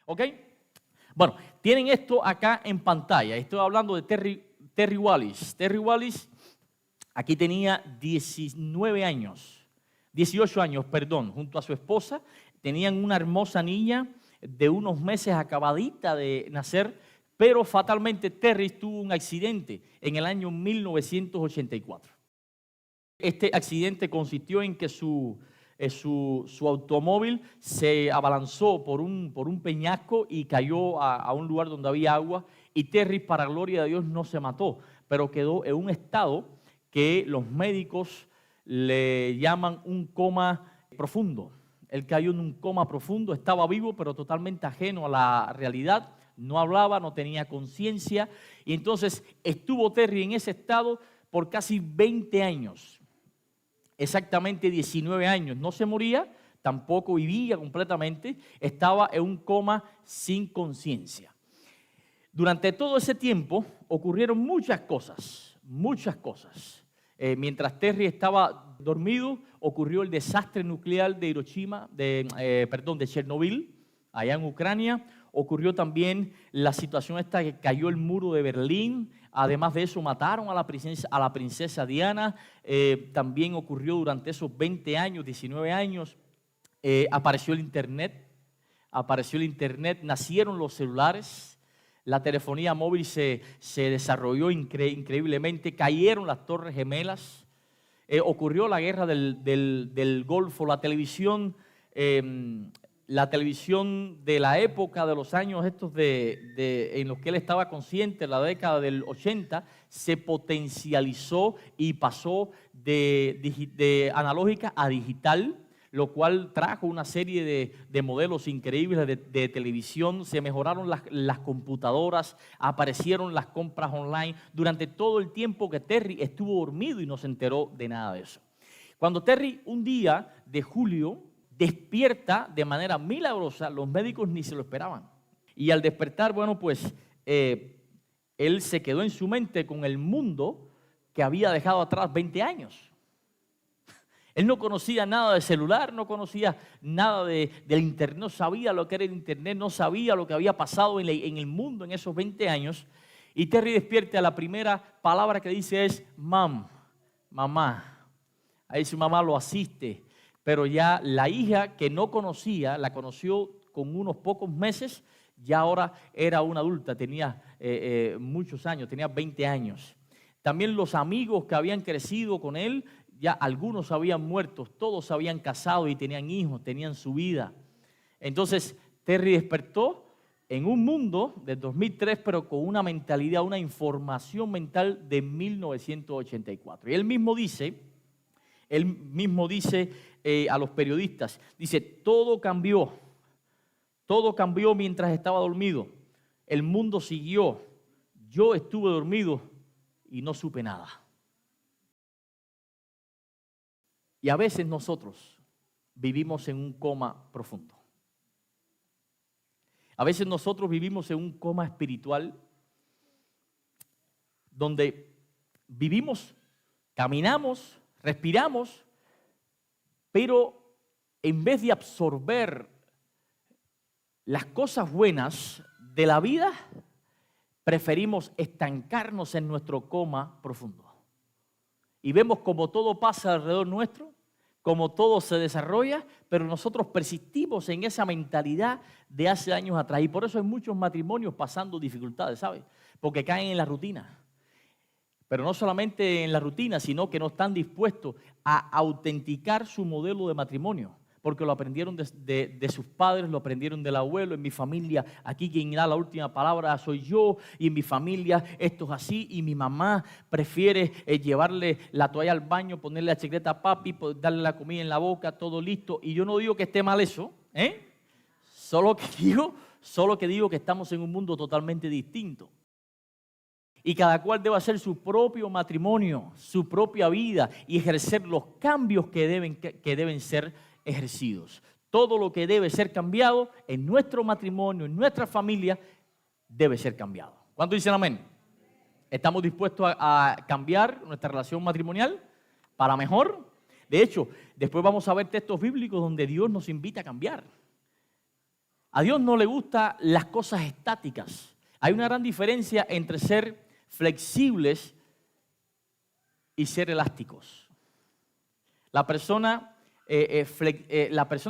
¿Ok? Bueno, tienen esto acá en pantalla. Estoy hablando de Terry Wallis. Terry Wallis aquí tenía 18 años, junto a su esposa. Tenían una hermosa niña de unos meses acabadita de nacer, pero fatalmente Terry tuvo un accidente en el año 1984. Este accidente consistió en que su automóvil se abalanzó por un peñasco y cayó a un lugar donde había agua, y Terry, para gloria de Dios, no se mató, pero quedó en un estado que los médicos le llaman un coma profundo. Él cayó en un coma profundo, estaba vivo pero totalmente ajeno a la realidad, no hablaba, no tenía conciencia, y entonces estuvo Terry en ese estado por casi 20 años. Exactamente 19 años, no se moría, tampoco vivía completamente, estaba en un coma sin conciencia. Durante todo ese tiempo ocurrieron muchas cosas. Mientras Terry estaba dormido, ocurrió el desastre nuclear de de Chernobyl, allá en Ucrania. Ocurrió también la situación esta que cayó el muro de Berlín. Además de eso, mataron a la princesa Diana. También ocurrió durante esos 20 años, 19 años, apareció el Internet, nacieron los celulares. La telefonía móvil se desarrolló increíblemente, cayeron las Torres Gemelas, ocurrió la guerra del Golfo, la televisión de la época de los años estos en los que él estaba consciente, la década del 80, se potencializó y pasó de analógica a digital, lo cual trajo una serie de modelos increíbles de televisión. Se mejoraron las computadoras, aparecieron las compras online durante todo el tiempo que Terry estuvo dormido y no se enteró de nada de eso. Cuando Terry un día de julio despierta de manera milagrosa, los médicos ni se lo esperaban. Y al despertar, él se quedó en su mente con el mundo que había dejado atrás 20 años. Él no conocía nada de celular, no conocía nada del internet, no sabía lo que era el internet, no sabía lo que había pasado en el mundo en esos 20 años. Y Terry despierta, la primera palabra que dice es mamá. Ahí su mamá lo asiste, pero ya la hija que no conocía, la conoció con unos pocos meses, ya ahora era una adulta, tenía muchos años, tenía 20 años. También los amigos que habían crecido con él, ya algunos habían muerto, todos se habían casado y tenían hijos, tenían su vida. Entonces Terry despertó en un mundo de 2003, pero con una mentalidad, una información mental de 1984. Y él mismo dice a los periodistas, dice, todo cambió mientras estaba dormido, el mundo siguió, yo estuve dormido y no supe nada. Y a veces nosotros vivimos en un coma profundo. A veces nosotros vivimos en un coma espiritual donde vivimos, caminamos, respiramos, pero en vez de absorber las cosas buenas de la vida, preferimos estancarnos en nuestro coma profundo. Y vemos como todo pasa alrededor nuestro, como todo se desarrolla, pero nosotros persistimos en esa mentalidad de hace años atrás. Y por eso hay muchos matrimonios pasando dificultades, ¿sabes? Porque caen en la rutina. Pero no solamente en la rutina, sino que no están dispuestos a autenticar su modelo de matrimonio, porque lo aprendieron de sus padres, lo aprendieron del abuelo. En mi familia, aquí quien da la última palabra soy yo, y en mi familia esto es así, y mi mamá prefiere llevarle la toalla al baño, ponerle la chancleta a papi, darle la comida en la boca, todo listo. Y yo no digo que esté mal eso, solo que digo que estamos en un mundo totalmente distinto. Y cada cual debe hacer su propio matrimonio, su propia vida, y ejercer los cambios que deben ser ejercidos. Todo lo que debe ser cambiado en nuestro matrimonio, en nuestra familia, debe ser cambiado. ¿Cuántos dicen amén? ¿Estamos dispuestos a cambiar nuestra relación matrimonial para mejor? De hecho, después vamos a ver textos bíblicos donde Dios nos invita a cambiar. A Dios no le gustan las cosas estáticas. Hay una gran diferencia entre ser flexibles y ser elásticos. La persona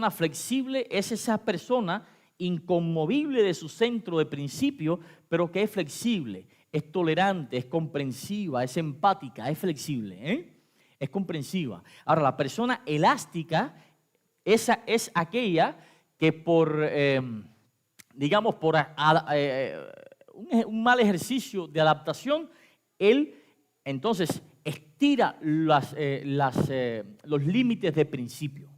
flexible es esa persona inconmovible de su centro de principio, pero que es flexible, es tolerante, es comprensiva, es empática, es flexible, es comprensiva. Ahora, la persona elástica, esa es aquella que digamos, por un mal ejercicio de adaptación, él entonces estira los límites de principio.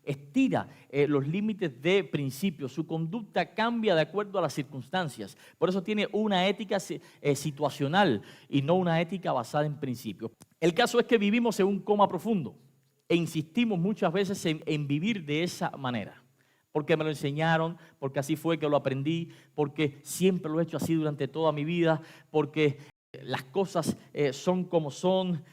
Estira los límites de principio. Su conducta cambia de acuerdo a las circunstancias. Por eso tiene una ética situacional y no una ética basada en principios. El caso es que vivimos en un coma profundo e insistimos muchas veces en vivir de esa manera. Porque me lo enseñaron, porque así fue que lo aprendí, porque siempre lo he hecho así durante toda mi vida, porque las cosas son como son.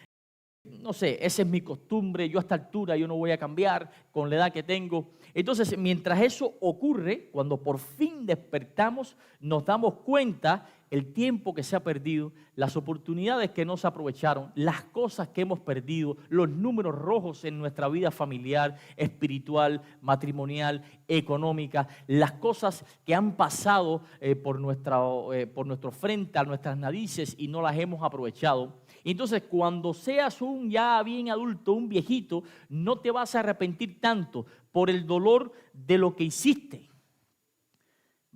No sé, esa es mi costumbre, yo a esta altura yo no voy a cambiar con la edad que tengo. Entonces, mientras eso ocurre, cuando por fin despertamos, nos damos cuenta el tiempo que se ha perdido, las oportunidades que no se aprovecharon, las cosas que hemos perdido, los números rojos en nuestra vida familiar, espiritual, matrimonial, económica, las cosas que han pasado por nuestro frente, a nuestras narices y no las hemos aprovechado. Entonces, cuando seas un ya bien adulto, un viejito, no te vas a arrepentir tanto por el dolor de lo que hiciste.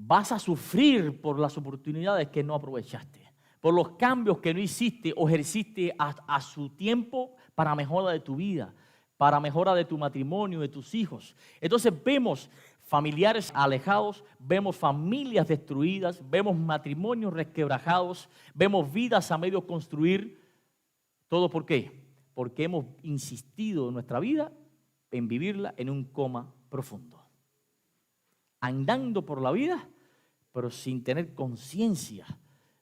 Vas a sufrir por las oportunidades que no aprovechaste, por los cambios que no hiciste o ejerciste a su tiempo para mejora de tu vida, para mejora de tu matrimonio, de tus hijos. Entonces vemos familiares alejados, vemos familias destruidas, vemos matrimonios resquebrajados, vemos vidas a medio construir. ¿Todo por qué? Porque hemos insistido en nuestra vida en vivirla en un coma profundo. Andando por la vida, pero sin tener conciencia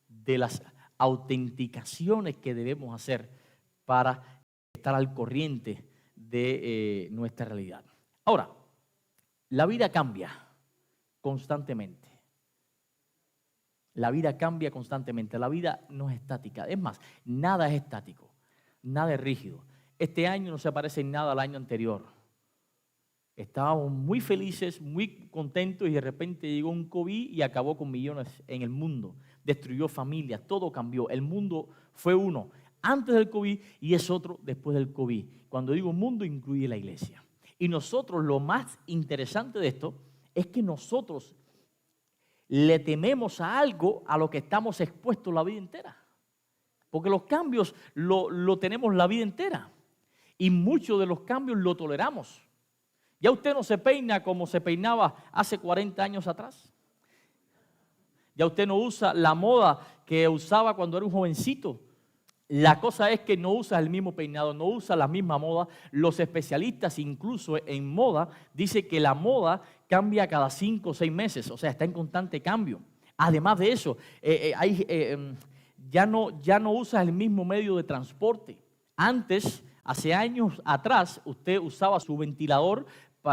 de las autenticaciones que debemos hacer para estar al corriente de nuestra realidad. Ahora, la vida cambia constantemente. La vida cambia constantemente. La vida no es estática. Es más, nada es estático. Nada es rígido. Este año no se parece en nada al año anterior. Estábamos muy felices, muy contentos y de repente llegó un COVID y acabó con millones en el mundo. Destruyó familias, todo cambió. El mundo fue uno antes del COVID y es otro después del COVID. Cuando digo mundo, incluye la iglesia. Y nosotros, lo más interesante de esto es que nosotros le tememos a algo a lo que estamos expuestos la vida entera. Porque los cambios lo tenemos la vida entera. Y muchos de los cambios lo toleramos. Ya usted no se peina como se peinaba hace 40 años atrás. Ya usted no usa la moda que usaba cuando era un jovencito. La cosa es que no usa el mismo peinado, no usa la misma moda. Los especialistas, incluso en moda, dicen que la moda cambia cada 5 o 6 meses. O sea, está en constante cambio. Además de eso, ya no usas el mismo medio de transporte. Antes, hace años atrás, usted usaba su ventilador,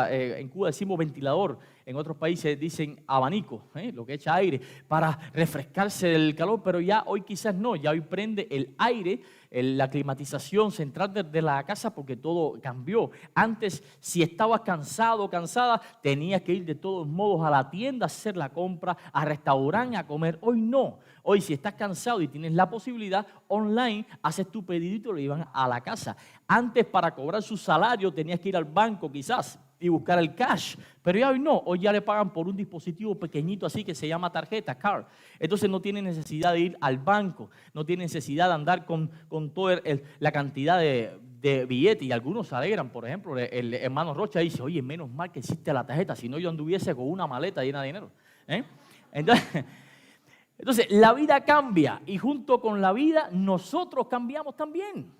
en Cuba decimos ventilador, en otros países dicen abanico, lo que echa aire, para refrescarse del calor, pero ya hoy quizás no, ya hoy prende el aire, la climatización central de la casa porque todo cambió. Antes, si estabas cansado o cansada, tenías que ir de todos modos a la tienda a hacer la compra, a restaurante a comer. Hoy no. Hoy, si estás cansado y tienes la posibilidad, online, haces tu pedido y te lo llevan a la casa. Antes, para cobrar su salario, tenías que ir al banco quizás y buscar el cash, pero ya hoy no, hoy ya le pagan por un dispositivo pequeñito así que se llama tarjeta, card. Entonces no tiene necesidad de ir al banco, no tiene necesidad de andar con toda la cantidad de billetes, y algunos se alegran. Por ejemplo, el hermano Rocha dice, oye, menos mal que existe la tarjeta, si no yo anduviese con una maleta llena de dinero. Entonces la vida cambia y junto con la vida nosotros cambiamos también.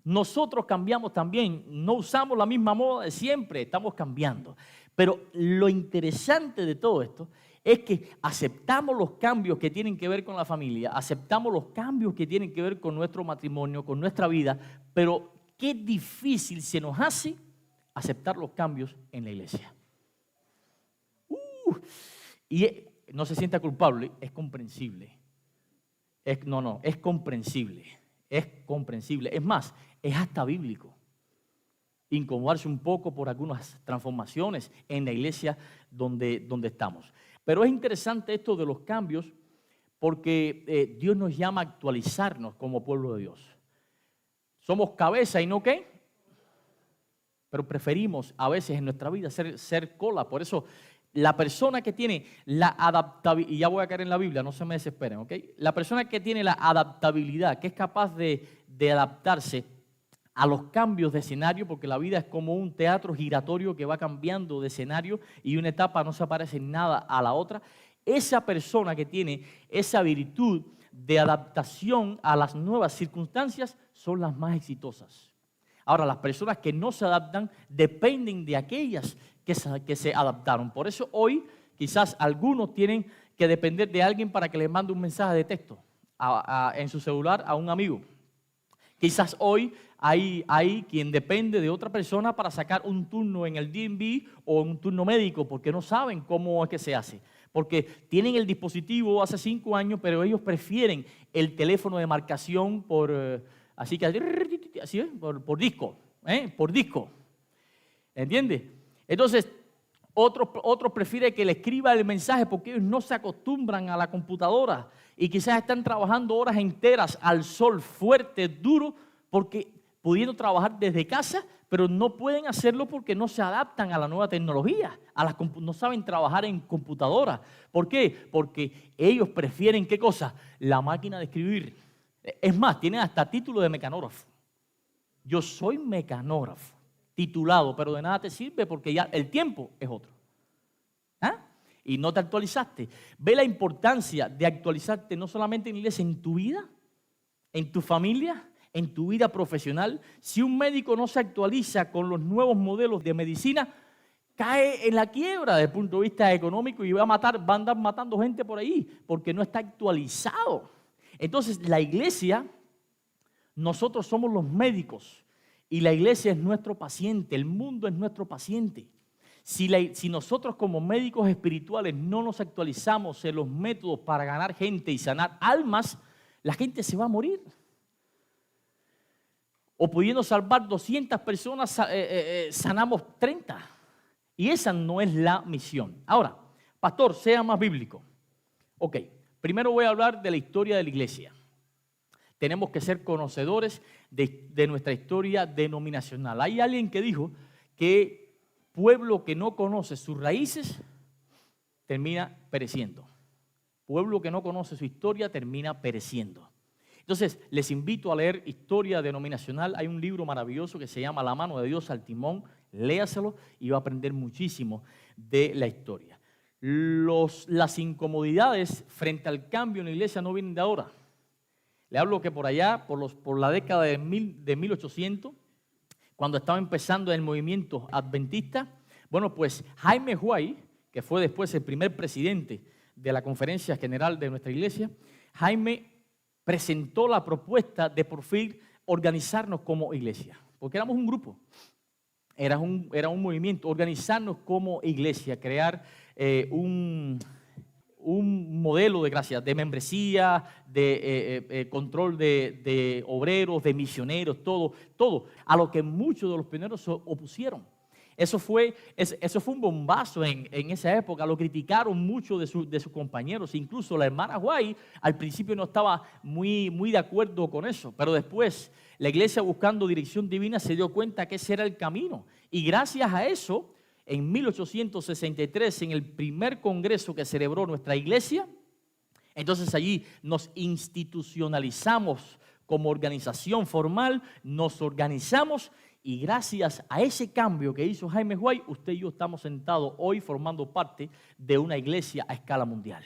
Nosotros cambiamos también, no usamos la misma moda de siempre, estamos cambiando. Pero lo interesante de todo esto es que aceptamos los cambios que tienen que ver con la familia, aceptamos los cambios que tienen que ver con nuestro matrimonio, con nuestra vida, pero qué difícil se nos hace aceptar los cambios en la iglesia. y no se sienta culpable, es comprensible. Es comprensible. Es comprensible. Es más, es hasta bíblico incomodarse un poco por algunas transformaciones en la iglesia donde estamos. Pero es interesante esto de los cambios porque Dios nos llama a actualizarnos como pueblo de Dios. Somos cabeza y no qué, pero preferimos a veces en nuestra vida ser cola. Por eso la persona que tiene la adaptabilidad, y ya voy a caer en la Biblia, no se me desesperen, ¿ok? La persona que tiene la adaptabilidad, que es capaz de adaptarse a los cambios de escenario, porque la vida es como un teatro giratorio que va cambiando de escenario y una etapa no se parece en nada a la otra. Esa persona que tiene esa virtud de adaptación a las nuevas circunstancias son las más exitosas. Ahora, las personas que no se adaptan dependen de aquellas que se adaptaron. Por eso hoy quizás algunos tienen que depender de alguien para que les mande un mensaje de texto en su celular a un amigo. Quizás hoy hay quien depende de otra persona para sacar un turno en el DMV o un turno médico porque no saben cómo es que se hace. Porque tienen el dispositivo hace 5 años, pero ellos prefieren el teléfono de marcación por disco, por disco. ¿Entiendes? Entonces, otros prefieren que le escriba el mensaje porque ellos no se acostumbran a la computadora y quizás están trabajando horas enteras al sol fuerte, duro, porque pudiendo trabajar desde casa, pero no pueden hacerlo porque no se adaptan a la nueva tecnología, no saben trabajar en computadora. ¿Por qué? Porque ellos prefieren, ¿qué cosa? La máquina de escribir. Es más, tienen hasta título de mecanógrafo. Yo soy mecanógrafo, titulado, pero de nada te sirve porque ya el tiempo es otro. ¿Ah? Y no te actualizaste. Ve la importancia de actualizarte no solamente en la iglesia, en tu vida, en tu familia, en tu vida profesional. Si un médico no se actualiza con los nuevos modelos de medicina, cae en la quiebra desde el punto de vista económico y va a andar matando gente por ahí porque no está actualizado. Entonces, la iglesia, nosotros somos los médicos y la iglesia es nuestro paciente, el mundo es nuestro paciente. Si nosotros como médicos espirituales no nos actualizamos en los métodos para ganar gente y sanar almas, la gente se va a morir. O pudiendo salvar 200 personas, sanamos 30. Y esa no es la misión. Ahora, pastor, sea más bíblico. Ok, primero voy a hablar de la historia de la iglesia. Tenemos que ser conocedores de nuestra historia denominacional. Hay alguien que dijo que pueblo que no conoce sus raíces termina pereciendo. Pueblo que no conoce su historia termina pereciendo. Entonces, les invito a leer historia denominacional. Hay un libro maravilloso que se llama La mano de Dios al timón. Léaselo y va a aprender muchísimo de la historia. Las incomodidades frente al cambio en la iglesia no vienen de ahora. Le hablo que por allá, por la década de 1800, cuando estaba empezando el movimiento adventista, bueno, pues Jaime White, que fue después el primer presidente de la Conferencia General de nuestra iglesia, Jaime presentó la propuesta de por fin organizarnos como iglesia, porque éramos un grupo, era un movimiento, organizarnos como iglesia, crear un modelo de gracia, de membresía, de control de obreros, de misioneros, todo, a lo que muchos de los pioneros se opusieron. Eso fue un bombazo en esa época, lo criticaron mucho de sus compañeros, incluso la hermana White al principio no estaba muy de acuerdo con eso, pero después la iglesia buscando dirección divina se dio cuenta que ese era el camino y gracias a eso, en 1863, en el primer congreso que celebró nuestra iglesia, entonces allí nos institucionalizamos como organización formal, nos organizamos y gracias a ese cambio que hizo Jaime White, usted y yo estamos sentados hoy formando parte de una iglesia a escala mundial.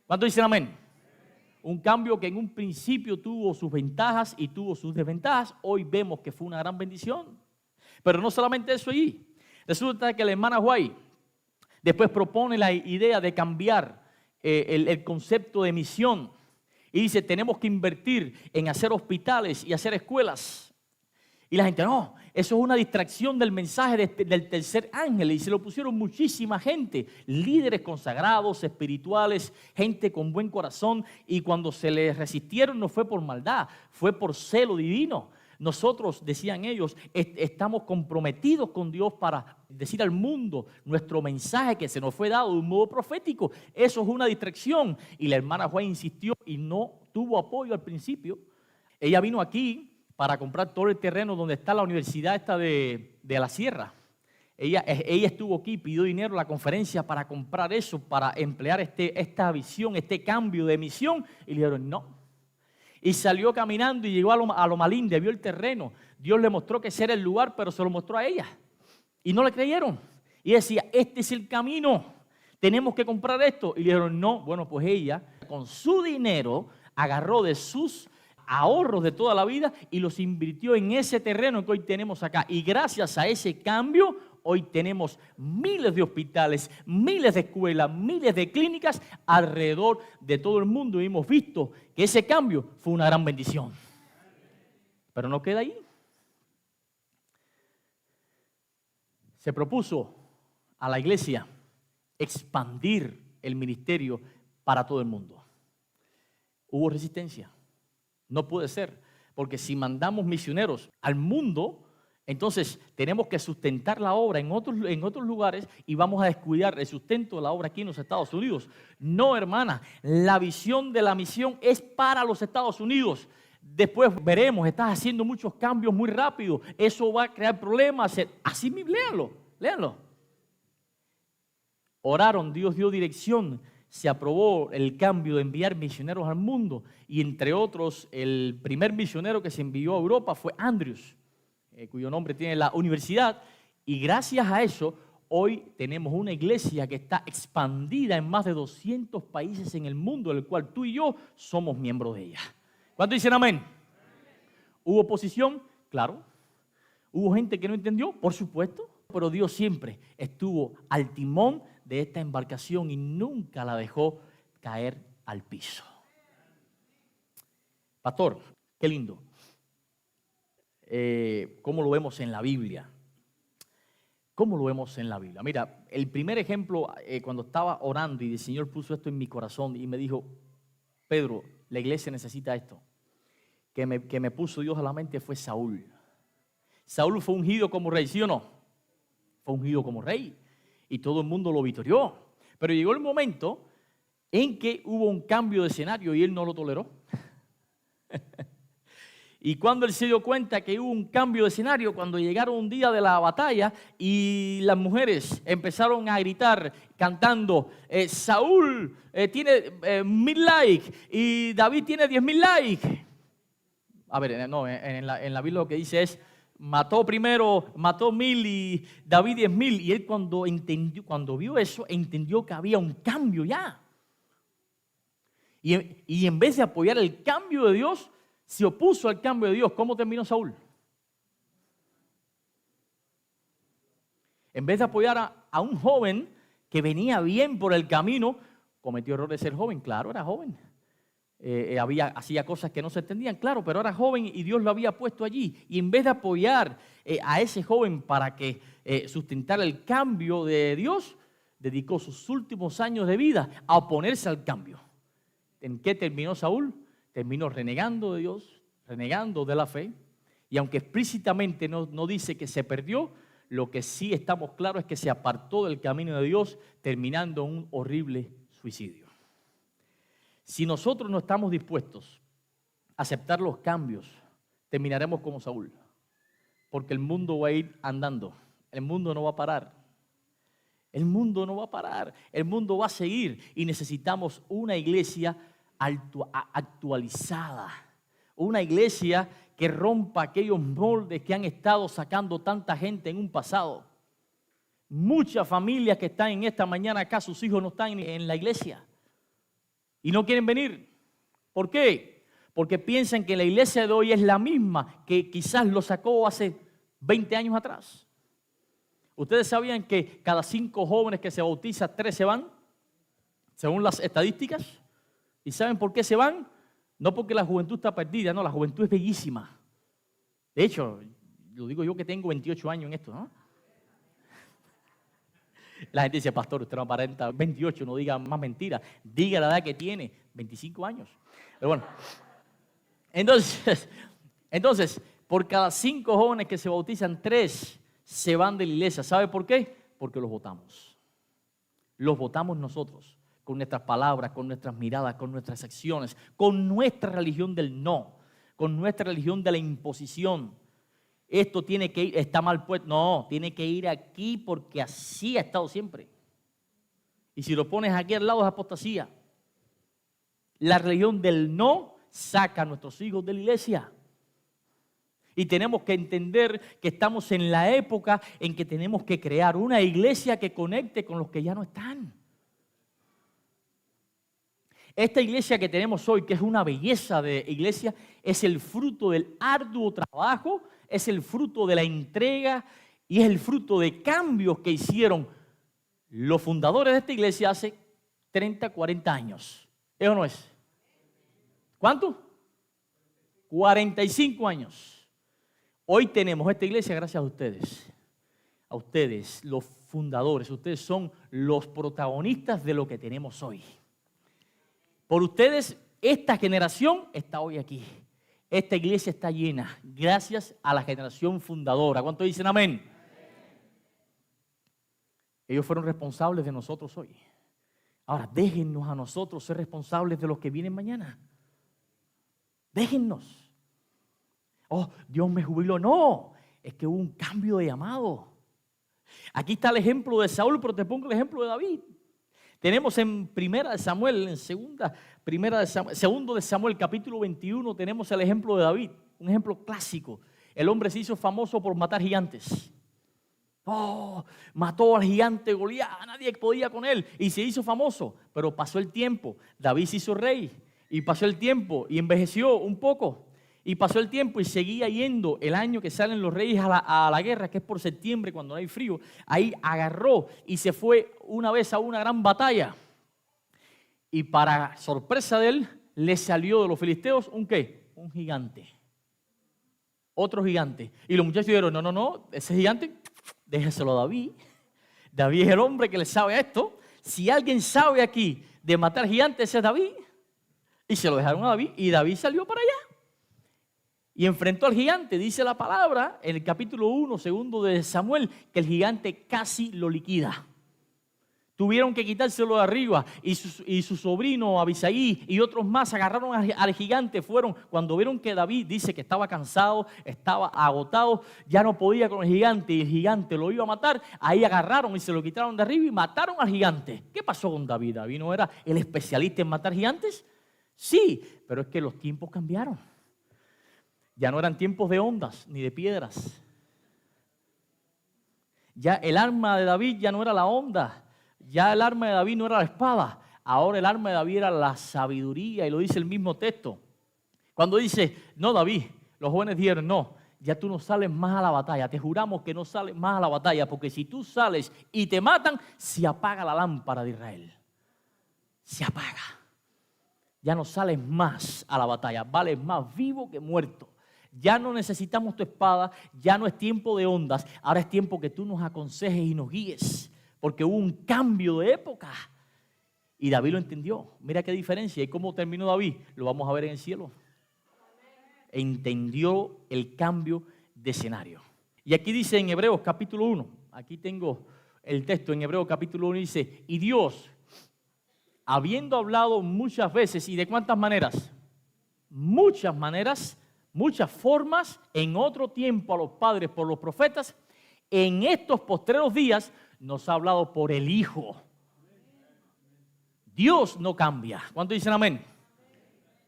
¿Cuántos dicen amén? Un cambio que en un principio tuvo sus ventajas y tuvo sus desventajas, hoy vemos que fue una gran bendición. Pero no solamente eso ahí. Resulta que la hermana White después propone la idea de cambiar el concepto de misión y dice, tenemos que invertir en hacer hospitales y hacer escuelas. Y la gente, no, eso es una distracción del mensaje del tercer ángel. Y se lo pusieron muchísima gente, líderes consagrados, espirituales, gente con buen corazón. Y cuando se les resistieron no fue por maldad, fue por celo divino. Nosotros, decían ellos, estamos comprometidos con Dios para decir al mundo nuestro mensaje que se nos fue dado de un modo profético. Eso es una distracción. Y la hermana Juan insistió y no tuvo apoyo al principio. Ella vino aquí para comprar todo el terreno donde está la universidad esta de la sierra. Ella estuvo aquí, pidió dinero a la conferencia para comprar eso, para emplear esta visión, este cambio de misión. Y le dijeron no. Y salió caminando y llegó a Loma Linda, vio el terreno. Dios le mostró que ese era el lugar, pero se lo mostró a ella. Y no le creyeron. Y decía, este es el camino, tenemos que comprar esto. Y le dijeron, no. Bueno, pues ella, con su dinero, agarró de sus ahorros de toda la vida y los invirtió en ese terreno que hoy tenemos acá. Y gracias a ese cambio, hoy tenemos miles de hospitales, miles de escuelas, miles de clínicas alrededor de todo el mundo. Y hemos visto que ese cambio fue una gran bendición. Pero no queda ahí. Se propuso a la iglesia expandir el ministerio para todo el mundo. Hubo resistencia. No puede ser, porque si mandamos misioneros al mundo, entonces tenemos que sustentar la obra en otros lugares y vamos a descuidar el sustento de la obra aquí en los Estados Unidos. No, hermana, la visión de la misión es para los Estados Unidos. Después veremos, estás haciendo muchos cambios muy rápido, eso va a crear problemas. Así mismo, léanlo. Oraron, Dios dio dirección. Se aprobó el cambio de enviar misioneros al mundo y entre otros el primer misionero que se envió a Europa fue Andrews, cuyo nombre tiene la universidad, y gracias a eso hoy tenemos una iglesia que está expandida en más de 200 países en el mundo, del cual tú y yo somos miembros de ella. ¿Cuántos dicen amén? ¿Hubo oposición? Claro. ¿Hubo gente que no entendió? Por supuesto, pero Dios siempre estuvo al timón de esta embarcación y nunca la dejó caer al piso. Pastor, qué lindo. ¿Cómo lo vemos en la Biblia? ¿Cómo lo vemos en la Biblia? Mira, el primer ejemplo, cuando estaba orando y el Señor puso esto en mi corazón y me dijo, Pedro, la iglesia necesita esto, que me puso Dios a la mente, fue Saúl. Saúl fue ungido como rey, ¿sí o no? Fue ungido como rey y todo el mundo lo victorió. Pero llegó el momento en que hubo un cambio de escenario y él no lo toleró. Y cuando él se dio cuenta que hubo un cambio de escenario, cuando llegaron un día de la batalla y las mujeres empezaron a gritar cantando, Saúl tiene 1000 likes y David tiene 10,000 likes. A ver, no, en la Biblia lo que dice es, mató 1,000 y David 10,000. Y él cuando vio eso, entendió que había un cambio ya. Y en vez de apoyar el cambio de Dios, se opuso al cambio de Dios. ¿Cómo terminó Saúl? En vez de apoyar a un joven que venía bien por el camino, cometió error de ser joven. Claro, era joven. Hacía cosas que no se entendían, claro, pero era joven y Dios lo había puesto allí. Y en vez de apoyar a ese joven para que sustentara el cambio de Dios, dedicó sus últimos años de vida a oponerse al cambio. ¿En qué terminó Saúl? Terminó renegando de Dios, renegando de la fe. Y aunque explícitamente no dice que se perdió, lo que sí estamos claros es que se apartó del camino de Dios, terminando en un horrible suicidio. Si nosotros no estamos dispuestos a aceptar los cambios, terminaremos como Saúl. Porque el mundo va a ir andando, el mundo no va a parar. El mundo no va a parar, el mundo va a seguir y necesitamos una iglesia actualizada, una iglesia que rompa aquellos moldes que han estado sacando tanta gente en un pasado. Muchas familias que están en esta mañana acá, sus hijos no están en la iglesia y no quieren venir. ¿Por qué? Porque piensan que la iglesia de hoy es la misma que quizás lo sacó hace 20 años atrás. ¿Ustedes sabían que cada 5 jóvenes que se bautizan, 3 se van? Según las estadísticas. ¿Y saben por qué se van? No porque la juventud está perdida, no, la juventud es bellísima. De hecho, Lo digo yo que tengo 28 años en esto, ¿no? La gente dice, pastor, usted no aparenta 28, no diga más mentiras. Diga la edad que tiene, 25 años. Pero bueno, entonces, por cada 5 jóvenes que se bautizan, 3 se van de la iglesia. ¿Sabe por qué? Porque los votamos. Los votamos nosotros, con nuestras palabras, con nuestras miradas, con nuestras acciones, con nuestra religión del no, con nuestra religión de la imposición. Esto tiene que ir, está mal puesto. No, tiene que ir aquí porque así ha estado siempre. Y si lo pones aquí al lado es apostasía. La religión del no saca a nuestros hijos de la iglesia. Y tenemos que entender que estamos en la época en que tenemos que crear una iglesia que conecte con los que ya no están. Esta iglesia que tenemos hoy, que es una belleza de iglesia, es el fruto del arduo trabajo, es el fruto de la entrega y es el fruto de cambios que hicieron los fundadores de esta iglesia hace 30, 40 años. ¿Eso o no es? ¿Cuánto? 45 años. Hoy tenemos esta iglesia gracias a ustedes. A ustedes, los fundadores. Ustedes son los protagonistas de lo que tenemos hoy. Por ustedes, esta generación está hoy aquí. Esta iglesia está llena gracias a la generación fundadora. ¿Cuántos dicen amén? Ellos fueron responsables de nosotros hoy. Ahora, déjennos a nosotros ser responsables de los que vienen mañana. Déjennos. Oh, Dios me jubiló. No, es que hubo un cambio de llamado. Aquí está el ejemplo de Saúl, pero te pongo el ejemplo de David. Tenemos en Primera de Samuel, en Segundo de Samuel, capítulo 21, tenemos el ejemplo de David, un ejemplo clásico. El hombre se hizo famoso por matar gigantes. Oh, mató al gigante Goliat, nadie podía con él y se hizo famoso. Pero pasó el tiempo, David se hizo rey y pasó el tiempo y envejeció un poco. Y pasó el tiempo y seguía yendo el año que salen los reyes a la guerra, que es por septiembre cuando hay frío. Ahí agarró y se fue una vez a una gran batalla. Y para sorpresa de él, le salió de los filisteos un ¿qué? Un gigante. Otro gigante. Y los muchachos dijeron, no, ese gigante, déjeselo a David. David es el hombre que le sabe a esto. Si alguien sabe aquí de matar gigantes, ese es David. Y se lo dejaron a David y David salió para allá. Y enfrentó al gigante, dice la palabra, en el capítulo 1, segundo de Samuel, que el gigante casi lo liquida. Tuvieron que quitárselo de arriba y su sobrino Abisaí y otros más agarraron al gigante. Cuando vieron que David dice que estaba cansado, estaba agotado, ya no podía con el gigante y el gigante lo iba a matar, ahí agarraron y se lo quitaron de arriba y mataron al gigante. ¿Qué pasó con David? ¿David no era el especialista en matar gigantes? Sí, pero es que los tiempos cambiaron. Ya no eran tiempos de ondas ni de piedras. Ya el arma de David ya no era la onda. Ya el arma de David no era la espada. Ahora el arma de David era la sabiduría y lo dice el mismo texto. Cuando dice, no David, los jóvenes dijeron, no, ya tú no sales más a la batalla. Te juramos que no sales más a la batalla porque si tú sales y te matan, se apaga la lámpara de Israel. Se apaga. Ya no sales más a la batalla. Vales más vivo que muerto. Ya no necesitamos tu espada, ya no es tiempo de ondas, ahora es tiempo que tú nos aconsejes y nos guíes, porque hubo un cambio de época. Y David lo entendió. Mira qué diferencia. ¿Y cómo terminó David? Lo vamos a ver en el cielo. Entendió el cambio de escenario. Y aquí dice en Hebreos capítulo 1, aquí tengo el texto en Hebreos capítulo 1, dice, y Dios, habiendo hablado muchas veces, ¿y de cuántas maneras? Muchas maneras, muchas formas, en otro tiempo a los padres por los profetas, en estos postreros días nos ha hablado por el Hijo. Dios no cambia. ¿Cuántos dicen amén?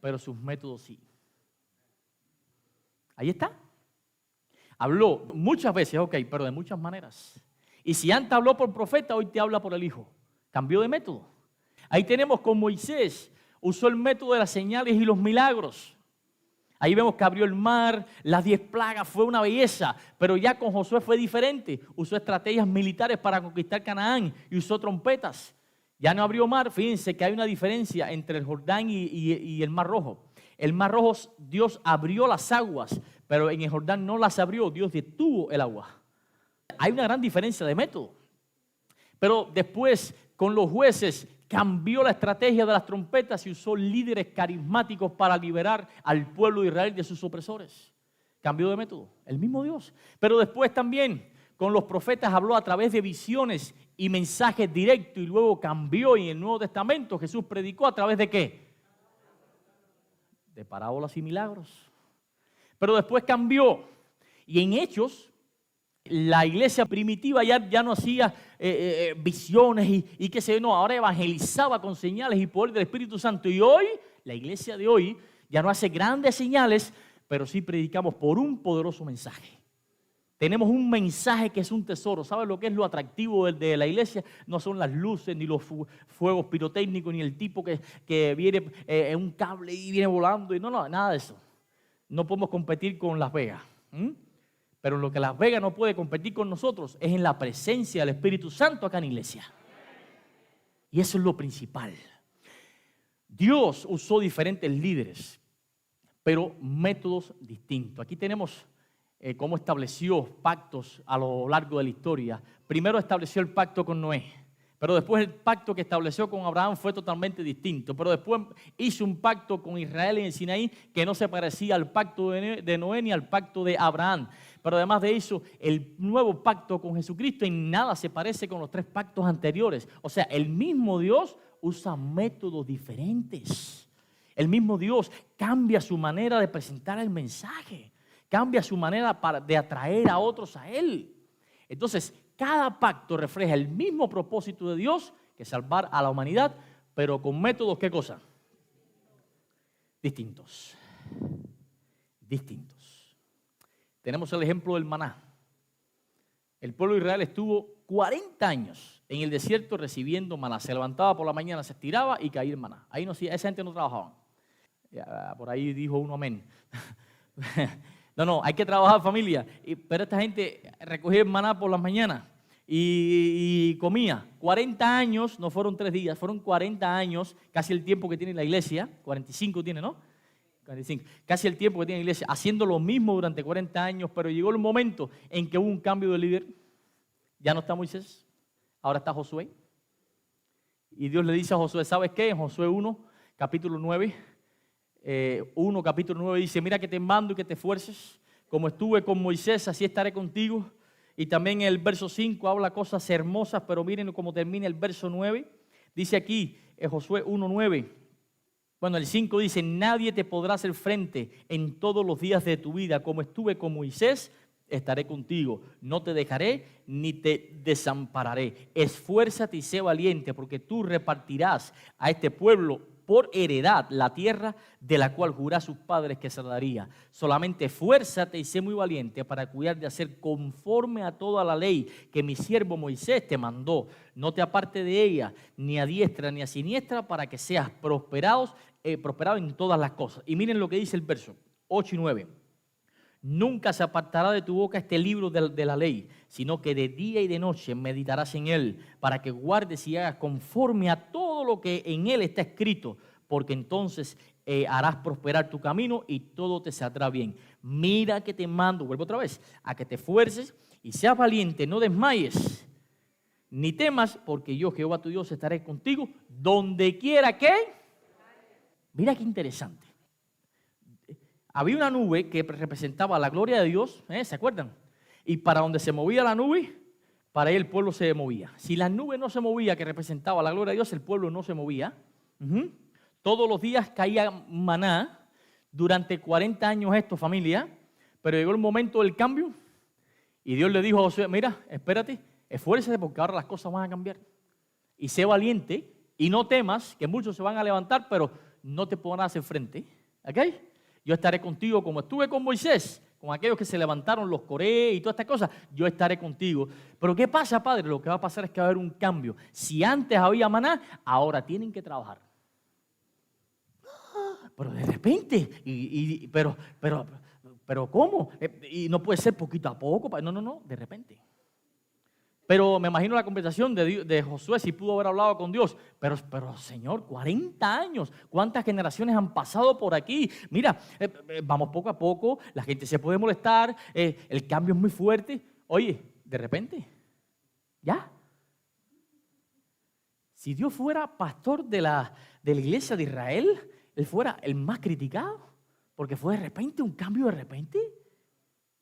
Pero sus métodos sí. Ahí está. Habló muchas veces, ok, pero de muchas maneras. Y si antes habló por profeta, hoy te habla por el Hijo. Cambió de método. Ahí tenemos con Moisés, usó el método de las señales y los milagros. Ahí vemos que abrió el mar, las 10 plagas, fue una belleza. Pero ya con Josué fue diferente. Usó estrategias militares para conquistar Canaán y usó trompetas. Ya no abrió mar. Fíjense que hay una diferencia entre el Jordán y el Mar Rojo. El Mar Rojo, Dios abrió las aguas, pero en el Jordán no las abrió, Dios detuvo el agua. Hay una gran diferencia de método. Pero después, con los jueces, cambió la estrategia de las trompetas y usó líderes carismáticos para liberar al pueblo de Israel de sus opresores. Cambió de método, el mismo Dios. Pero después también, con los profetas habló a través de visiones y mensajes directos y luego cambió, y en el Nuevo Testamento Jesús predicó a través de ¿qué? De parábolas y milagros. Pero después cambió, y en Hechos la iglesia primitiva ya no hacía visiones y qué sé yo, no, ahora evangelizaba con señales y poder del Espíritu Santo. Y hoy, la iglesia de hoy ya no hace grandes señales, pero sí predicamos por un poderoso mensaje. Tenemos un mensaje que es un tesoro. ¿Sabes lo que es lo atractivo de la iglesia? No son las luces, ni los fuegos pirotécnicos, ni el tipo que viene en un cable y viene volando. Y no, nada de eso. No podemos competir con Las Vegas. Pero en lo que Las Vegas no puede competir con nosotros es en la presencia del Espíritu Santo acá en la iglesia. Y eso es lo principal. Dios usó diferentes líderes, pero métodos distintos. Aquí tenemos cómo estableció pactos a lo largo de la historia. Primero estableció el pacto con Noé, pero después el pacto que estableció con Abraham fue totalmente distinto. Pero después hizo un pacto con Israel en el Sinaí que no se parecía al pacto de Noé ni al pacto de Abraham. Pero además de eso, el nuevo pacto con Jesucristo en nada se parece con los 3 pactos anteriores. O sea, el mismo Dios usa métodos diferentes. El mismo Dios cambia su manera de presentar el mensaje. Cambia su manera de atraer a otros a Él. Entonces, cada pacto refleja el mismo propósito de Dios, que es salvar a la humanidad, pero con métodos, ¿qué cosa? Distintos. Tenemos el ejemplo del maná. El pueblo de Israel estuvo 40 años en el desierto recibiendo maná. Se levantaba por la mañana, se estiraba y caía el maná. Ahí no, esa gente no trabajaba. Por ahí dijo uno amén. No, hay que trabajar, familia. Pero esta gente recogía el maná por las mañanas y comía. 40 años, no fueron 3 días, fueron 40 años, casi el tiempo que tiene la iglesia. 45 tiene, ¿no? 45. Casi el tiempo que tiene la iglesia, haciendo lo mismo durante 40 años, pero llegó el momento en que hubo un cambio de líder. Ya no está Moisés, ahora está Josué. Y Dios le dice a Josué, ¿sabes qué? En Josué 1, capítulo 9, capítulo 9 dice, mira que te mando y que te esfuerces, como estuve con Moisés, así estaré contigo. Y también en el verso 5 habla cosas hermosas, pero miren cómo termina el verso 9. Dice aquí, en Josué 1:9, bueno, el 5 dice, nadie te podrá hacer frente en todos los días de tu vida, como estuve con Moisés, estaré contigo, no te dejaré ni te desampararé. Esfuérzate y sé valiente, porque tú repartirás a este pueblo por heredad la tierra de la cual juró a sus padres que se la daría. Solamente esfuérzate y sé muy valiente para cuidar de hacer conforme a toda la ley que mi siervo Moisés te mandó. No te apartes de ella, ni a diestra ni a siniestra, para que seas prosperado en todas las cosas. Y miren lo que dice el verso 8 y 9. Nunca se apartará de tu boca este libro de la ley, sino que de día y de noche meditarás en él, para que guardes y hagas conforme a todo lo que en él está escrito, porque entonces harás prosperar tu camino y todo te saldrá bien. Mira que te mando, vuelvo otra vez, a que te esfuerces y seas valiente, no desmayes, ni temas, porque yo, Jehová tu Dios, estaré contigo donde quiera que. Mira qué interesante. Había una nube que representaba la gloria de Dios, ¿se acuerdan? Y para donde se movía la nube, para ahí el pueblo se movía. Si la nube no se movía, que representaba la gloria de Dios, el pueblo no se movía. Todos los días caía maná, durante 40 años esto, familia, pero llegó el momento del cambio y Dios le dijo a Josué, mira, espérate, esfuércese porque ahora las cosas van a cambiar. Y sé valiente y no temas, que muchos se van a levantar, pero no te podrán hacer frente. ¿Ok? Yo estaré contigo como estuve con Moisés, con aquellos que se levantaron, los coré y todas estas cosas. Yo estaré contigo. Pero ¿qué pasa, padre? Lo que va a pasar es que va a haber un cambio. Si antes había maná, ahora tienen que trabajar. Pero de repente, pero ¿cómo? Y no puede ser poquito a poco. No, de repente. Pero me imagino la conversación de Josué, si pudo haber hablado con Dios. Pero Señor, 40 años, ¿cuántas generaciones han pasado por aquí? Mira, vamos poco a poco, la gente se puede molestar, el cambio es muy fuerte. Oye, de repente, ya. Si Dios fuera pastor de la iglesia de Israel, Él fuera el más criticado, porque fue de repente, un cambio de repente.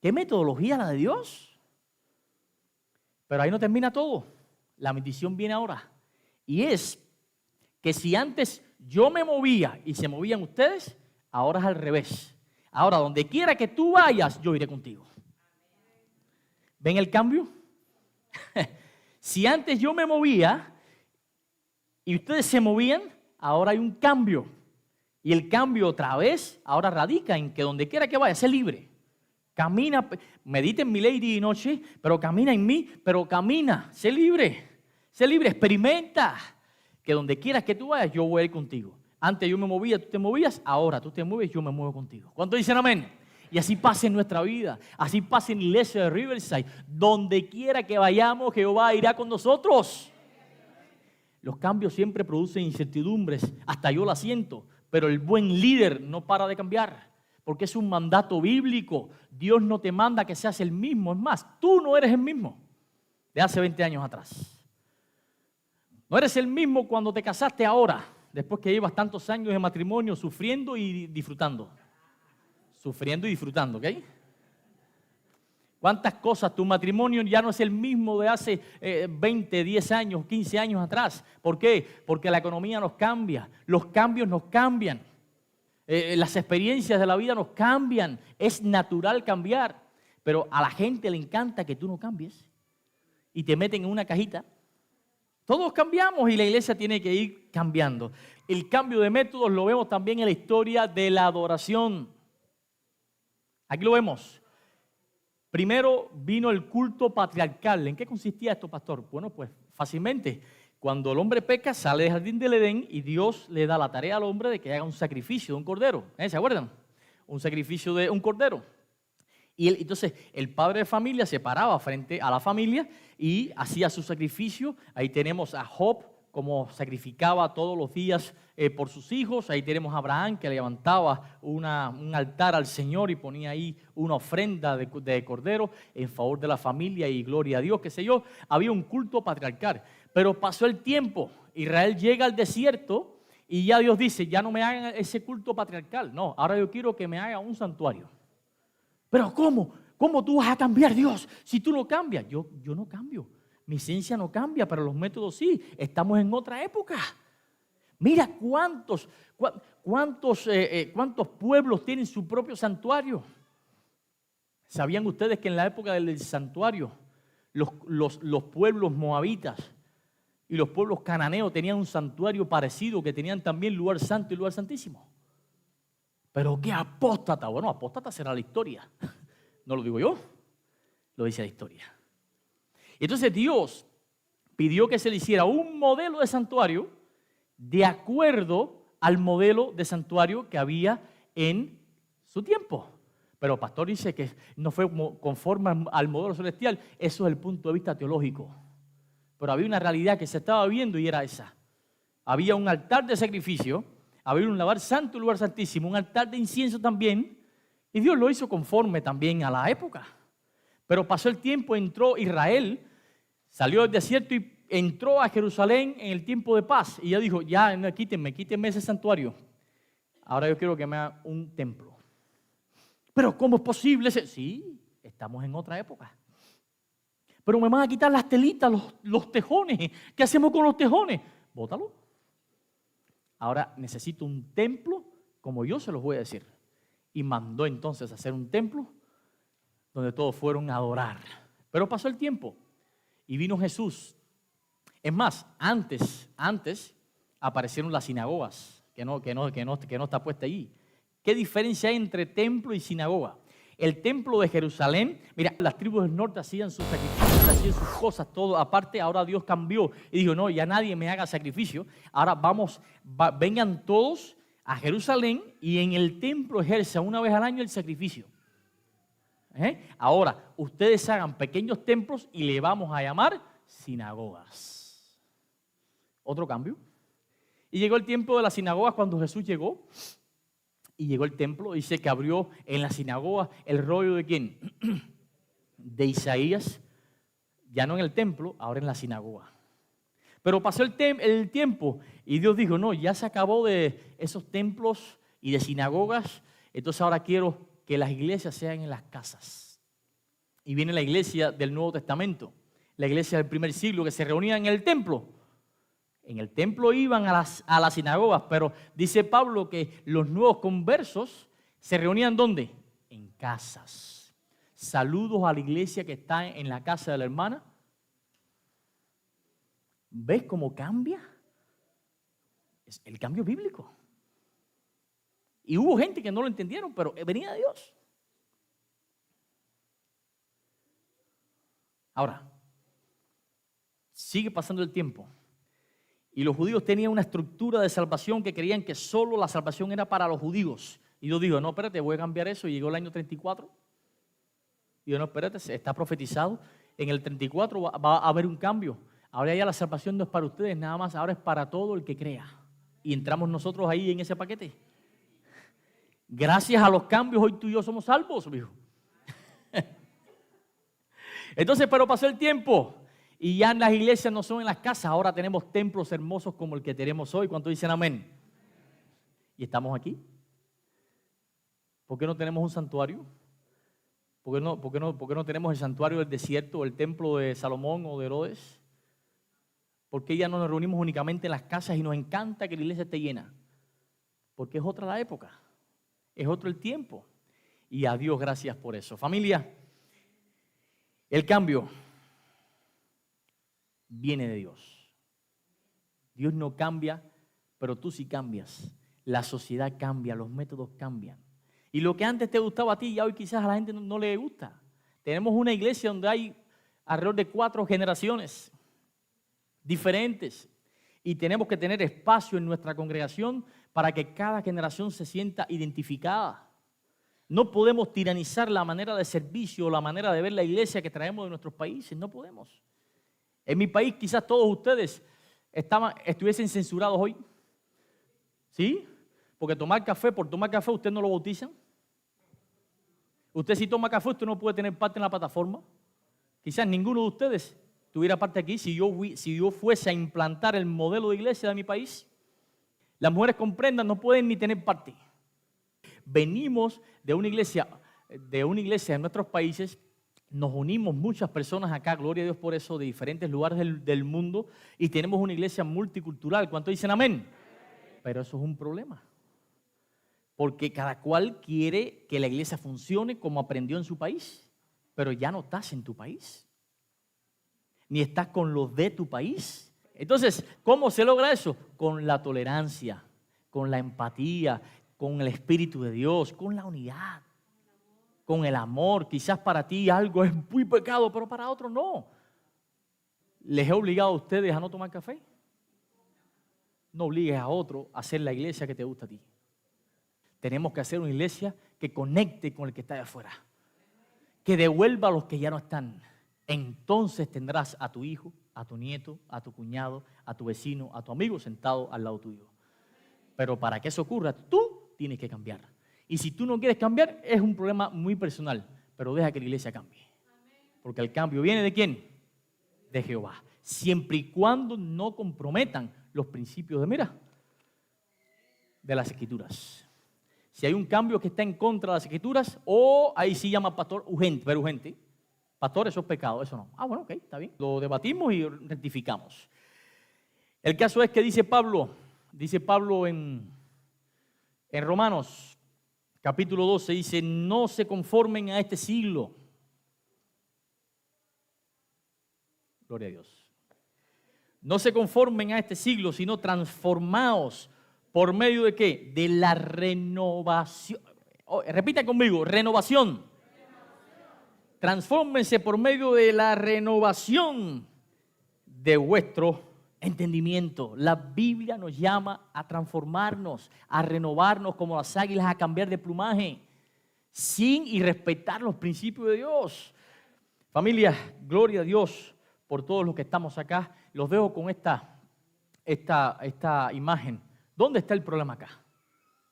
¿Qué metodología la de Dios? Pero ahí no termina todo. La bendición viene ahora. Y es que si antes yo me movía y se movían ustedes, ahora es al revés. Ahora, donde quiera que tú vayas, yo iré contigo. ¿Ven el cambio? Si antes yo me movía y ustedes se movían, ahora hay un cambio. Y el cambio otra vez ahora radica en que donde quiera que vaya, sé libre. Camina, medita en mi ley día y noche, pero camina en mí, pero camina, sé libre, experimenta, que donde quieras que tú vayas, yo voy a ir contigo. Antes yo me movía, tú te movías, ahora tú te mueves, yo me muevo contigo. ¿Cuántos dicen amén? Y así pasa en nuestra vida, así pasa en la iglesia de Riverside, donde quiera que vayamos, Jehová irá con nosotros. Los cambios siempre producen incertidumbres, hasta yo la siento, pero el buen líder no para de cambiar. Porque es un mandato bíblico. Dios no te manda que seas el mismo. Es más, tú no eres el mismo de hace 20 años atrás. No eres el mismo cuando te casaste ahora, después que llevas tantos años de matrimonio sufriendo y disfrutando. Sufriendo y disfrutando, ¿ok? ¿Cuántas cosas? Tu matrimonio ya no es el mismo de hace 20, 10 años, 15 años atrás. ¿Por qué? Porque la economía nos cambia, los cambios nos cambian. Las experiencias de la vida nos cambian, es natural cambiar, pero a la gente le encanta que tú no cambies y te meten en una cajita. Todos cambiamos y la iglesia tiene que ir cambiando. El cambio de métodos lo vemos también en la historia de la adoración. Aquí lo vemos. Primero vino el culto patriarcal. ¿En qué consistía esto, pastor? Bueno, pues fácilmente. Cuando el hombre peca, sale del jardín del Edén y Dios le da la tarea al hombre de que haga un sacrificio de un cordero. ¿Se acuerdan? Un sacrificio de un cordero. Y entonces el padre de familia se paraba frente a la familia y hacía su sacrificio. Ahí tenemos a Job, como sacrificaba todos los días por sus hijos. Ahí tenemos a Abraham, que levantaba un altar al Señor y ponía ahí una ofrenda de cordero en favor de la familia y gloria a Dios, qué sé yo. Había un culto patriarcal. Pero pasó el tiempo, Israel llega al desierto y ya Dios dice, ya no me hagan ese culto patriarcal. No, ahora yo quiero que me haga un santuario. ¿Pero cómo? ¿Cómo tú vas a cambiar, Dios, si tú no cambias? Yo no cambio, mi esencia no cambia, pero los métodos sí. Estamos en otra época. Mira cuántos pueblos tienen su propio santuario. ¿Sabían ustedes que en la época del santuario los pueblos moabitas y los pueblos cananeos tenían un santuario parecido, que tenían también lugar santo y lugar santísimo? Pero qué apóstata. Bueno, apóstata será la historia. No lo digo yo, lo dice la historia. Entonces Dios pidió que se le hiciera un modelo de santuario de acuerdo al modelo de santuario que había en su tiempo. Pero el pastor dice que no fue conforme al modelo celestial. Eso es el punto de vista teológico. Pero había una realidad que se estaba viendo y era esa. Había un altar de sacrificio, había un lugar santo y lugar santísimo, un altar de incienso también, y Dios lo hizo conforme también a la época. Pero pasó el tiempo, entró Israel, salió del desierto y entró a Jerusalén en el tiempo de paz. Y ya dijo, ya no, quítenme ese santuario. Ahora yo quiero que me haga un templo. Pero ¿cómo es posible? Sí, estamos en otra época. Pero me van a quitar las telitas, los tejones. ¿Qué hacemos con los tejones? Bótalo. Ahora necesito un templo, como yo se los voy a decir. Y mandó entonces a hacer un templo donde todos fueron a adorar. Pero pasó el tiempo y vino Jesús. Es más, antes aparecieron las sinagogas, que no está puesta allí. ¿Qué diferencia hay entre templo y sinagoga? El templo de Jerusalén, mira, las tribus del norte hacían sus sacrificios, hacían sus cosas, todo aparte. Ahora Dios cambió y dijo, no, ya nadie me haga sacrificio. Ahora vengan todos a Jerusalén y en el templo ejerza una vez al año el sacrificio. Ahora, ustedes hagan pequeños templos y le vamos a llamar sinagogas. Otro cambio. Y llegó el tiempo de las sinagogas cuando Jesús llegó. Y llegó el templo. Dice que abrió en la sinagoga el rollo de ¿quién? De Isaías. Ya no en el templo, ahora en la sinagoga. Pero pasó el tiempo y Dios dijo, no, ya se acabó de esos templos y de sinagogas. Entonces ahora quiero que las iglesias sean en las casas. Y viene la iglesia del Nuevo Testamento. La iglesia del primer siglo que se reunía en el templo. En el templo iban a las sinagogas, pero dice Pablo que los nuevos conversos se reunían ¿dónde? En casas. Saludos a la iglesia que está en la casa de la hermana. ¿Ves cómo cambia? Es el cambio bíblico. Y hubo gente que no lo entendieron, pero venía de Dios. Ahora, sigue pasando el tiempo. Y los judíos tenían una estructura de salvación que creían que solo la salvación era para los judíos. Y Dios dijo, no, espérate, voy a cambiar eso. Y llegó el año 34. Y yo, no, espérate, está profetizado. En el 34 va a haber un cambio. Ahora ya la salvación no es para ustedes nada más, ahora es para todo el que crea. Y entramos nosotros ahí en ese paquete. Gracias a los cambios, hoy tú y yo somos salvos, mijo. Entonces, pero pasó el tiempo. Y ya las iglesias no son en las casas, ahora tenemos templos hermosos como el que tenemos hoy. ¿Cuántos dicen amén? Y estamos aquí. ¿Por qué no tenemos un santuario? ¿Por qué no tenemos el santuario del desierto o el templo de Salomón o de Herodes? ¿Por qué ya no nos reunimos únicamente en las casas y nos encanta que la iglesia esté llena? Porque es otra la época, es otro el tiempo. Y a Dios gracias por eso. Familia, el cambio viene de Dios. Dios no cambia, pero tú sí cambias. La sociedad cambia, los métodos cambian. Y lo que antes te gustaba a ti, ya hoy quizás a la gente no le gusta. Tenemos una iglesia donde hay alrededor de 4 generaciones diferentes. Y tenemos que tener espacio en nuestra congregación para que cada generación se sienta identificada. No podemos tiranizar la manera de servicio o la manera de ver la iglesia que traemos de nuestros países. No podemos. En mi país quizás todos ustedes estuviesen censurados hoy. ¿Sí? Porque por tomar café usted no lo bautizan. Usted si toma café usted no puede tener parte en la plataforma. Quizás ninguno de ustedes tuviera parte aquí si yo fuese a implantar el modelo de iglesia de mi país. Las mujeres con prendas no pueden ni tener parte. Venimos de una iglesia en nuestros países, nos unimos muchas personas acá, gloria a Dios por eso, de diferentes lugares del mundo, y tenemos una iglesia multicultural. ¿Cuántos dicen amén? Pero eso es un problema. Porque cada cual quiere que la iglesia funcione como aprendió en su país, pero ya no estás en tu país, ni estás con los de tu país. Entonces, ¿cómo se logra eso? Con la tolerancia, con la empatía, con el Espíritu de Dios, con la unidad, con el amor. Quizás para ti algo es muy pecado, pero para otros no. ¿Les he obligado a ustedes a no tomar café? No obligues a otro a hacer la iglesia que te gusta a ti. Tenemos que hacer una iglesia que conecte con el que está de afuera, que devuelva a los que ya no están. Entonces tendrás a tu hijo, a tu nieto, a tu cuñado, a tu vecino, a tu amigo sentado al lado tuyo. Pero para que eso ocurra, tú tienes que cambiar. Y si tú no quieres cambiar, es un problema muy personal. Pero deja que la iglesia cambie. Porque el cambio viene ¿de quién? De Jehová. Siempre y cuando no comprometan los principios de las Escrituras. Si hay un cambio que está en contra de las Escrituras, ahí sí llama pastor urgente, pero urgente. Pastor, eso es pecado, eso no. Bueno, ok, está bien. Lo debatimos y rectificamos. El caso es que dice Pablo en Romanos, capítulo 12, dice, no se conformen a este siglo. Gloria a Dios. No se conformen a este siglo, sino transformaos. ¿Por medio de qué? De la renovación. Repita conmigo, renovación. Transfórmense por medio de la renovación de vuestro entendimiento. La Biblia nos llama a transformarnos, a renovarnos como las águilas, a cambiar de plumaje, sin y respetar los principios de Dios. Familia, gloria a Dios por todos los que estamos acá. Los dejo con esta imagen. ¿Dónde está el problema acá?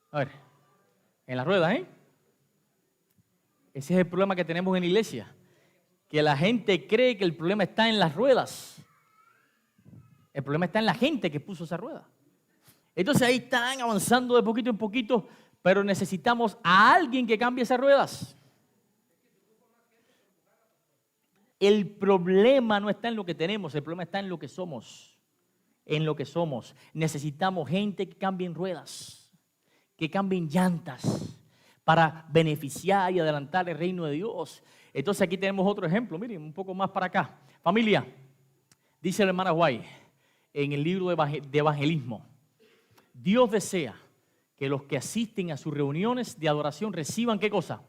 A ver, en las ruedas, ¿eh? Ese es el problema que tenemos en la iglesia. Que la gente cree que el problema está en las ruedas. El problema está en la gente que puso esa rueda. Entonces ahí están avanzando de poquito en poquito, pero necesitamos a alguien que cambie esas ruedas. El problema no está en lo que tenemos, el problema está en lo que somos. En lo que somos. Necesitamos gente que cambien ruedas, que cambien llantas, para beneficiar y adelantar el reino de Dios. Entonces aquí tenemos otro ejemplo, miren, un poco más para acá. Familia, dice la hermana White en el libro de evangelismo, Dios desea que los que asisten a sus reuniones de adoración reciban, ¿qué cosa?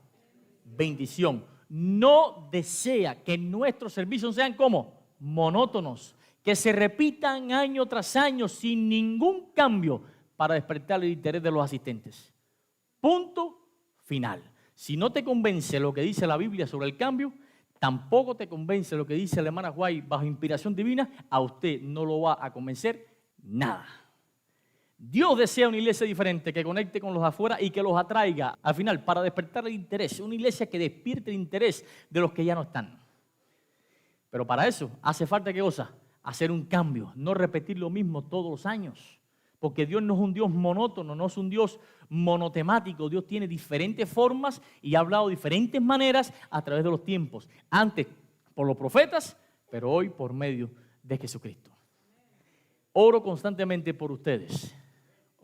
Bendición. No desea que nuestros servicios sean como monótonos, que se repitan año tras año sin ningún cambio para despertar el interés de los asistentes. Punto final. Si no te convence lo que dice la Biblia sobre el cambio, tampoco te convence lo que dice la hermana White bajo inspiración divina, a usted no lo va a convencer nada. Dios desea una iglesia diferente que conecte con los de afuera y que los atraiga al final para despertar el interés. Una iglesia que despierte el interés de los que ya no están. Pero para eso hace falta, ¿qué cosa? Hacer un cambio, no repetir lo mismo todos los años. Porque Dios no es un Dios monótono, no es un Dios monotemático. Dios tiene diferentes formas y ha hablado de diferentes maneras a través de los tiempos. Antes por los profetas, pero hoy por medio de Jesucristo. Oro constantemente por ustedes.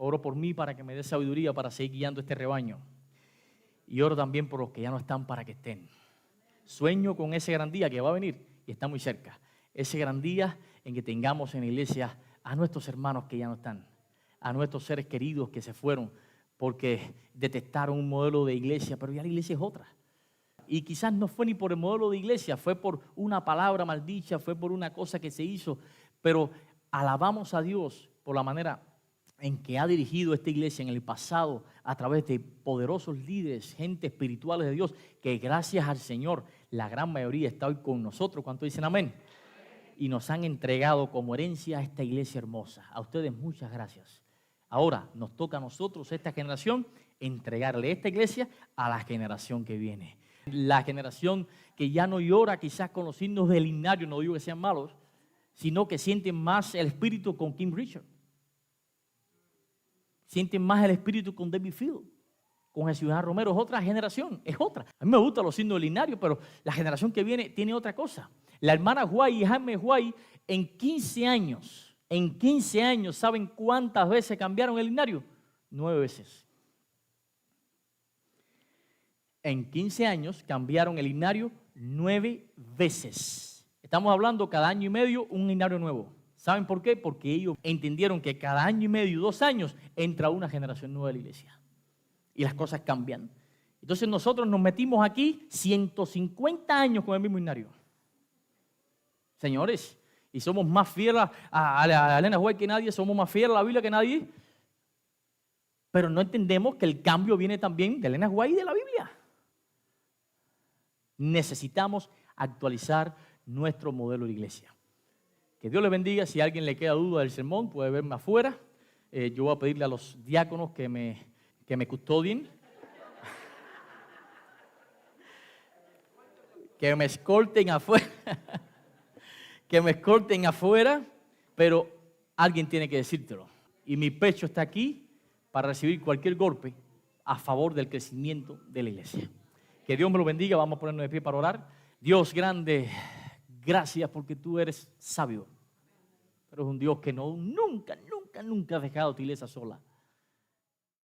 Oro por mí para que me dé sabiduría para seguir guiando este rebaño. Y oro también por los que ya no están para que estén. Sueño con ese gran día que va a venir y está muy cerca. Ese gran día en que tengamos en la iglesia a nuestros hermanos que ya no están. A nuestros seres queridos que se fueron porque detestaron un modelo de iglesia, pero ya la iglesia es otra. Y quizás no fue ni por el modelo de iglesia, fue por una palabra maldicha, fue por una cosa que se hizo, pero alabamos a Dios por la manera en que ha dirigido esta iglesia en el pasado a través de poderosos líderes, gente espirituales de Dios, que gracias al Señor, la gran mayoría está hoy con nosotros. ¿Cuántos dicen amén? Y nos han entregado como herencia a esta iglesia hermosa. A ustedes muchas gracias. Ahora nos toca a nosotros, esta generación, entregarle esta iglesia a la generación que viene. La generación que ya no llora quizás con los signos del himnario, no digo que sean malos, sino que sienten más el espíritu con King Richard. Sienten más el espíritu con David Field, con Jesús Romero. Es otra generación, es otra. A mí me gustan los signos del himnario, pero la generación que viene tiene otra cosa. La hermana White y Jaime White en 15 años, ¿saben cuántas veces cambiaron el himnario? 9 veces. En 15 años cambiaron el himnario 9 veces. Estamos hablando cada año y medio un himnario nuevo. ¿Saben por qué? Porque ellos entendieron que cada año y medio, 2 años, entra una generación nueva de la iglesia. Y las cosas cambian. Entonces nosotros nos metimos aquí 150 años con el mismo himnario. Señores, y somos más fieles a Elena White que nadie, somos más fieles a la Biblia que nadie, pero no entendemos que el cambio viene también de Elena White y de la Biblia. Necesitamos actualizar nuestro modelo de iglesia. Que Dios les bendiga. Si a alguien le queda duda del sermón, puede verme afuera. Yo voy a pedirle a los diáconos que me custodien, que me escolten afuera. Que me escolten afuera, pero alguien tiene que decírtelo. Y mi pecho está aquí para recibir cualquier golpe a favor del crecimiento de la iglesia. Que Dios me lo bendiga. Vamos a ponernos de pie para orar. Dios grande, gracias porque tú eres sabio. Pero es un Dios que nunca ha dejado a tu iglesia sola.